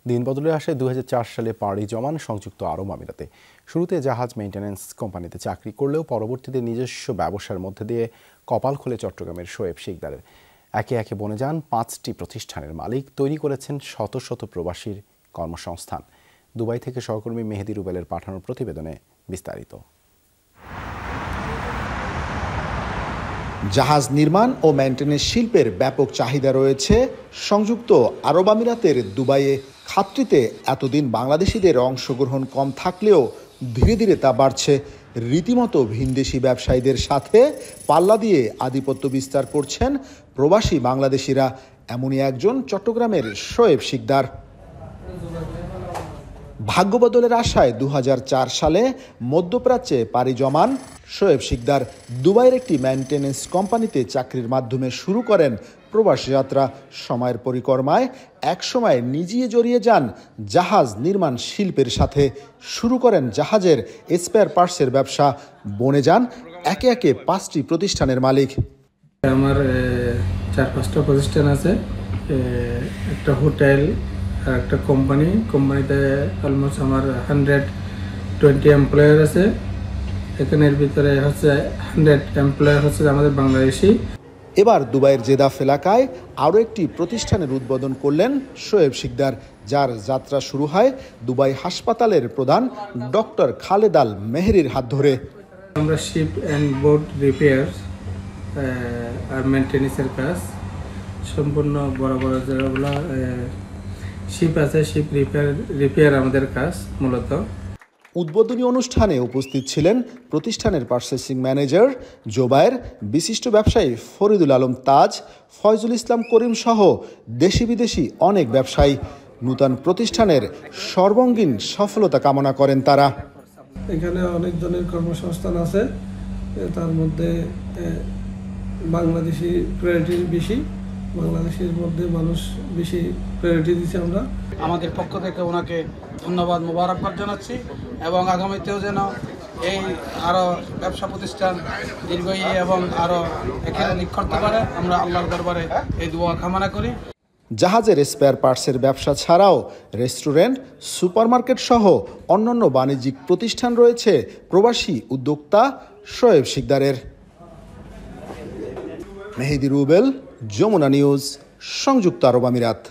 দিন বদলে আসে 2004 সালে পাড়ি জমান সংযুক্ত আরব আমিরাতে। শুরুতে জাহাজ মেইনটেন্যান্স কোম্পানিতে চাকরি করলেও পরবর্তীতে নিজস্ব ব্যবসার মধ্যে দিয়ে কপাল খোলে চট্টগ্রামের শোয়েব শিকদারের। একে একে বনে যান 5টি প্রতিষ্ঠানের মালিক, তৈরি করেছেন শত শত প্রবাসীর কর্মসংস্থান। দুবাই থেকে সহকর্মী মেহেদি রুবেলের পাঠানো প্রতিবেদনে বিস্তারিত। জাহাজ নির্মাণ ও মেইনটেন্যান্স শিল্পের ব্যাপক চাহিদা রয়েছে সংযুক্ত আরব আমিরাতের দুবাইয়ে। খাতটিতে এতদিন বাংলাদেশিদের অংশগ্রহণ কম থাকলেও ধীরে ধীরে তা বাড়ছে। রীতিমতো ভিনদেশি ব্যবসায়ীদের সাথে পাল্লা দিয়ে আধিপত্য বিস্তার করছেন প্রবাসী বাংলাদেশিরা। এমনই একজন চট্টগ্রামের শোয়েব শিকদার। ভাগ্যবদলের আশায় 2004 সালে মধ্যপ্রাচ্যে পাড়ি জমান শোয়েব শিকদার। দুবাইয়ের একটি মেইনটেন্যান্স কোম্পানিতে চাকরির মাধ্যমে শুরু করেন প্রবাসী যাত্রা। সময়ের পরিক্রমায় একসময় নিজেই জড়িয়ে যান জাহাজ নির্মাণ শিল্পের সাথে। শুরু করেন জাহাজের স্পেয়ার পার্টসের ব্যবসা। বনে যান একে একে 5টি প্রতিষ্ঠানের মালিক। আমার 4-5টা প্রতিষ্ঠান আছে, একটা হোটেল আর একটা কোম্পানিতে অলমোস্ট আমার 120 এমপ্লয়ার আছে। এখানের ভিতরে হচ্ছে 100 এমপ্লয়ার হচ্ছে আমাদের বাংলাদেশি। এবার দুবাইয়ের জেদাফ এলাকায় আরও একটি প্রতিষ্ঠানের উদ্বোধন করলেন শোয়েব শিকদার, যার যাত্রা শুরু হয় দুবাই হাসপাতালের প্রধান ডক্টর খালেদ আল মেহেরির হাত ধরে। আমরা শিপ অ্যান্ড বোট রিপেয়ার আর মেনটেন্যান্সের কাজ সম্পূর্ণ বড় বড় যেগুলো শিপ আছে, শিপ রিপেয়ার আমাদের কাজ মূলত। উদ্বোধনী অনুষ্ঠানে উপস্থিত ছিলেন প্রতিষ্ঠানের পার্চেসিং ম্যানেজার জোবায়ের, বিশিষ্ট ব্যবসায়ী ফরিদুল আলম তাজ, ফয়জুল ইসলাম করিম সহ দেশি বিদেশি অনেক ব্যবসায়ী। নূতন প্রতিষ্ঠানের সর্বাঙ্গীন সফলতা কামনা করেন তারা। এখানে অনেক ধরনের কর্মসংস্থান আছে, তার মধ্যে বাংলাদেশি প্রায়োরিটি বেশি, বাংলাদেশের মধ্যে মানুষ বেশি প্রায়োরিটি দিচ্ছে। আমরা আমাদের পক্ষ থেকে ওনাকে ধন্যবাদ মোবারকবাদ জানাচ্ছি এবং আগামীতেও যেন এই আরও ব্যবসা প্রতিষ্ঠান দীর্ঘই এবং আরও এখানে লিক করতে পারে, আমরা আল্লাহর দরবারে এই দোয়া কামনা করি। জাহাজের স্পেয়ার পার্টসের ব্যবসা ছাড়াও রেস্টুরেন্ট, সুপারমার্কেট সহ অন্যান্য বাণিজ্যিক প্রতিষ্ঠান রয়েছে প্রবাসী উদ্যোক্তা শোয়েব শিকদারের। মেহেদি রুবেল, যমুনা নিউজ, সংযুক্ত আরব আমিরাত।